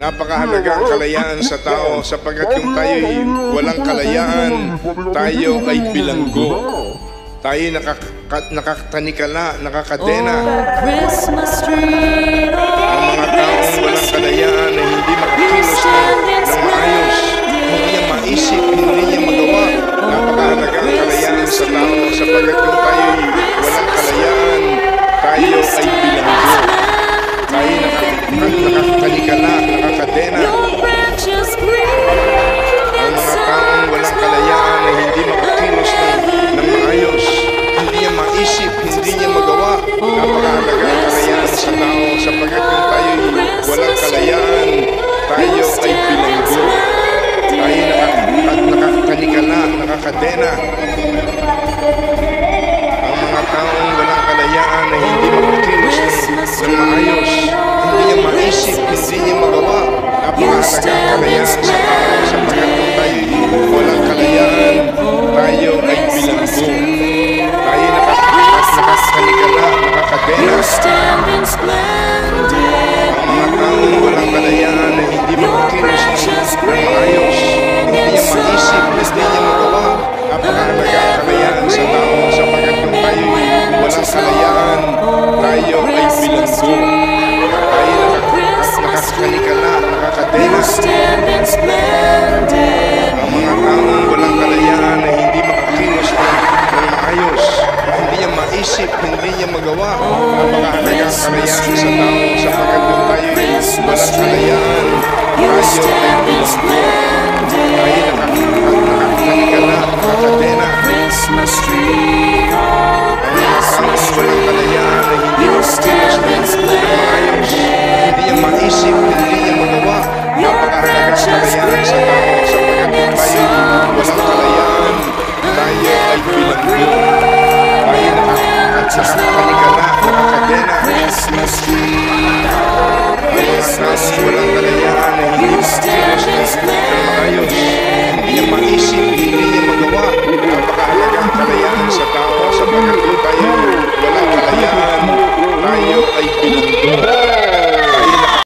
Napakahalaga ang kalayaan sa tao sapagkat yung tayo'y walang kalayaan, tayo ay bilanggo. Tayo nakatanikala, nakakadena. Ang mga taong walang kalayaan ay hindi makakilos ng maayos. Hindi niya maisip, hindi niya magawa. Napakahalaga ang kalayaan sa tao sapagkat yung tayo'y walang kalayaan, tayo ay bilanggo. Tayo nakatanikala, nakakadena. Ang mga taong walang kalayaan ay hindi makakilos ng maayos. Hindi niya maisip, hindi niya magawa. Napakahalaga ang kalayaan sa tao sapagkat yung tayo'y walang kalayaan, tayo ay bilanggo. Tayo nakatanikala, nakakadena. Ang mga taong walang kalayaan ay hindi makakilos ng maayos. Hindi niya maisip, hindi niya magawa. Napakahalaga ang kalayaan sa tao sapagkat kung tayo walang kalayaan, tayo ay bilanggo. Tayo nakakanikala, nakakadena. Ang mga taong walang kalayaan ay hindi makakilos ng maayos. Hindi niya maisip, hindi niya magawa. Napakahalaga ang kalayaan sa tao sapagkat kung tayo walang kalayaan, tayo ay bilanggo. Tayo nakakanikala, nakakadena. Ang mga taong walang kalayaan ay hindi makakilos ng maayos. Hindi niya maisip, hindi niya magawa. Napakahalaga ang kalayaan sa tao sapagkat kung tayo walang kalayaan, tayo ay bilanggo. Tayo nakakanikala, nakakadena. Ang mga taong walang kalayaan ay hindi makakilos ng maayos. Hindi niya maisip, hindi niya magawa. Napakahalaga ang kalayaan sa tao sapagkat kung tayo walang kalayaan, tayo ay bilanggo. Tayo nakakanikala, nakakadena. Ang mga taong walang kalayaan ay hindi makakilos ng maayos.